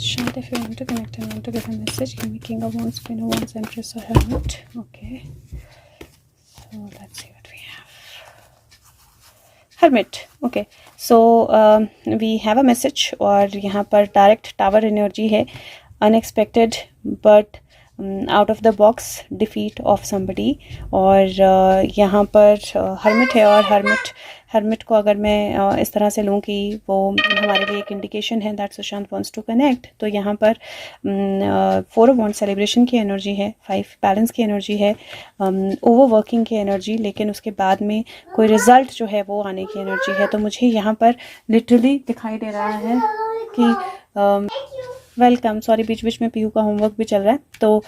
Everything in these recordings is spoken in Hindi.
Shant, if you want to connect and want to give a message, give me King of Wands, Queen of Wands, Empress or Hermit. Okay. So let's see what we have. Hermit. Okay. So we have a message और यहाँ पर direct tower energy है. Unexpected but out of the box defeat of somebody. और यहाँ पर hermit है और hermit को अगर मैं इस तरह से लूँ कि वो हमारे लिए एक इंडिकेशन है that Sushant wants to connect, तो यहाँ पर 4 of Wands सेलिब्रेशन की एनर्जी है, 5 बैलेंस की एनर्जी है, ओवर वर्किंग की एनर्जी, लेकिन उसके बाद में कोई रिजल्ट जो है वो आने की एनर्जी है. तो मुझे यहाँ पर लिटरली दिखाई दे रहा है कि वेलकम. सॉरी, बीच बीच में पीयू का होमवर्क भी चल रहा है. तो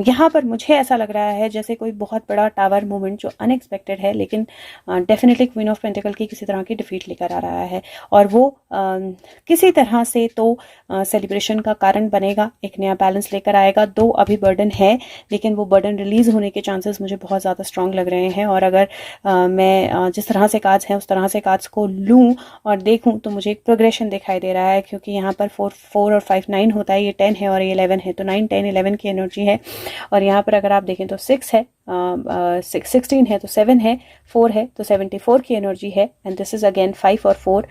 यहाँ पर मुझे ऐसा लग रहा है जैसे कोई बहुत बड़ा टावर मूवमेंट जो अनएक्सपेक्टेड है, लेकिन डेफिनेटली क्वीन ऑफ पेंटिकल की किसी तरह की डिफीट लेकर आ रहा है. और वो किसी तरह से तो सेलिब्रेशन का कारण बनेगा, एक नया बैलेंस लेकर आएगा. 2 अभी बर्डन है, लेकिन वो बर्डन रिलीज होने के चांसेस मुझे बहुत ज़्यादा स्ट्रांग लग रहे हैं. और अगर मैं जिस तरह से कार्ड्स हैं उस तरह से कार्ड्स को लूँ और देखूँ तो मुझे एक प्रोग्रेशन दिखाई दे रहा है, क्योंकि यहाँ पर 4 और 5 9 होता है, ये 10 है और ये 11 है, तो 9 10 11 की एनर्जी है. और यहाँ पर अगर आप देखें तो 6 है, 16 है तो 7 है, 4 है तो 74 की एनर्जी है. एंड दिस इज अगेन 5 और 4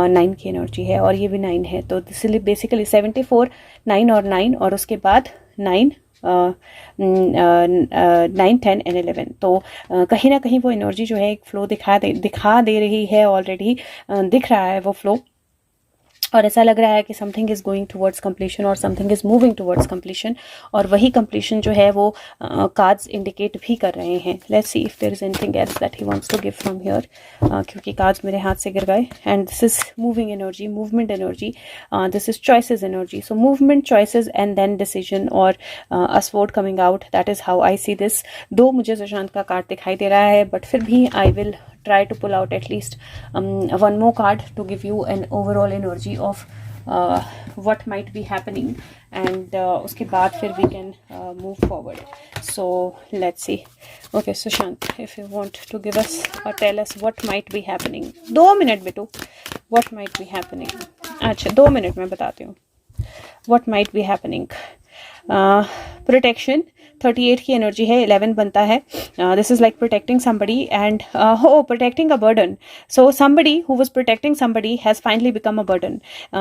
9 की एनर्जी है, और ये भी 9 है. तो दिस इज बेसिकली 74 9 और 9, और उसके बाद 9 9 10 एंड 11. तो कहीं ना कहीं वो एनर्जी जो है एक फ्लो दिखा दे रही है, ऑलरेडी दिख रहा है वो फ्लो. और ऐसा लग रहा है कि something is going towards completion और something is moving towards completion. और वही कंप्लीशन जो है वो कार्ड्स इंडिकेट भी कर रहे हैं. Let's see if there is anything else that he wants to give from here, क्योंकि कार्ड्स मेरे हाथ से गिर गए. And this is moving energy, movement energy, this is choices energy. So movement, choices and then decision और a sword coming out. That is how I see this. 2 मुझे सुशांत का कार्ड दिखाई दे रहा है, बट फिर भी I will try to pull out at least one more card to give you an overall energy of what might be happening, and उसके बाद फिर we can move forward. So let's see. Okay, Sushant, if you want to give us or tell us what might be happening. 2 minute बेटू, what might be happening. अच्छा 2 मिनट में बताती हूँ what might be happening. Protection 38 की एनर्जी है, 11 बनता है. This is like protecting somebody and protecting a burden. So somebody who was protecting somebody has finally become a burden.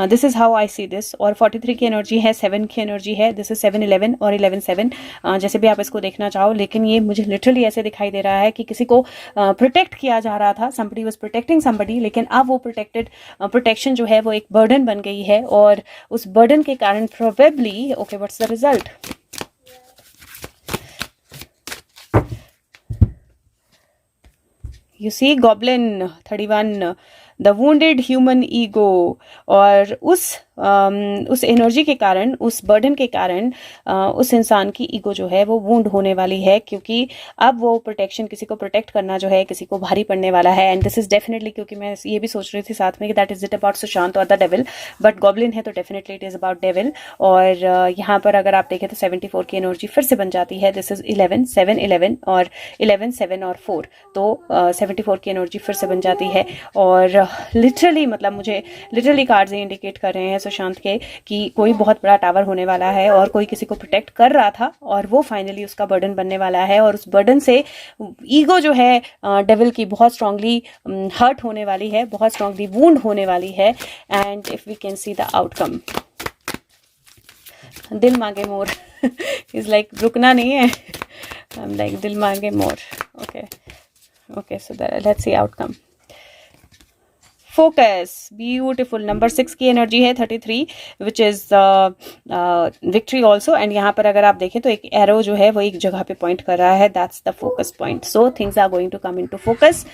This is how I see this. और 43 की एनर्जी है, 7 की एनर्जी है. दिस इज 7 11 और 11 7, जैसे भी आप इसको देखना चाहो. लेकिन ये मुझे लिटरली ऐसे दिखाई दे रहा है कि किसी को प्रोटेक्ट किया जा रहा था, समबडी वाज प्रोटेक्टिंग समबडी, लेकिन अब वो प्रोटेक्शन जो है वो एक बर्डन बन गई है. और उस बर्डन के कारण probably, okay what's the result. You see Goblin 31, the wounded human ego. और उस एनर्जी के कारण, उस बर्डन के कारण उस इंसान की ईगो जो है वो वुंड होने वाली है, क्योंकि अब वो प्रोटेक्शन, किसी को प्रोटेक्ट करना जो है किसी को भारी पड़ने वाला है. एंड दिस इज डेफिनेटली, क्योंकि मैं ये भी सोच रही थी साथ में कि that is it about Sushant और द डेविल, बट गॉब्लिन है तो definitely it is about devil. और यहाँ पर अगर आप देखें तो 74 की एनर्जी फिर से बन जाती है. दिस इज 11 7 11 और 11 7 और 4, तो 74 की एनर्जी फिर से बन जाती है. और लिटरली मतलब मुझे लिटरली कार्ड्स इंडिकेट कर रहे हैं सुशांत के कि कोई बहुत बड़ा टावर होने वाला है, और कोई किसी को प्रोटेक्ट कर रहा था और वो फाइनली उसका बर्डन बनने वाला है. और उस बर्डन से ईगो जो है डेविल की बहुत स्ट्रांगली हर्ट होने वाली है, बहुत स्ट्रांगली वुंड होने वाली है. And if we can see the outcome, दिल मांगे मोर इज लाइक रुकना नहीं है. आई एम लाइक दिल मांगे more. Okay so let's see outcome. Focus, beautiful. Number 6 की एनर्जी है, 33, which is victory also. And यहाँ पर अगर आप देखें तो एक एरो जो है वो एक जगह पे पॉइंट कर रहा है. That's the focus point. So things are going to come in to focus,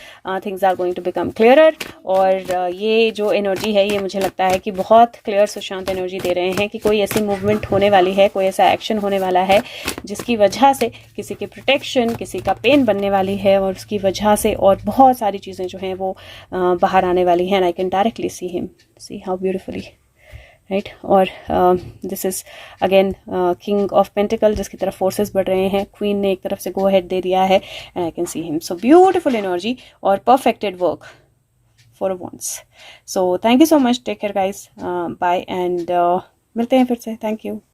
things are going to become clearer. और ये जो एनर्जी है ये मुझे लगता है कि बहुत क्लियर सुशांत एनर्जी दे रहे हैं कि कोई ऐसी मूवमेंट होने वाली है, कोई ऐसा एक्शन होने वाला है जिसकी वजह से किसी की प्रोटेक्शन, किसी का पेन बनने वाली है, और उसकी वजह से और बहुत सारी चीज़ें जो हैं वो बाहर आने वाली हैं. And I can directly see him. See how beautifully, right? और this is again King of Pentacle, जिसकी तरफ forces बढ़ रहे हैं. Queen ने एक तरफ से go ahead दे दिया है, and I can see him. So beautiful energy और perfected work. 4 of Wands. So thank you so much. Take care, guys. Bye, and मिलते हैं फिर से। Thank you.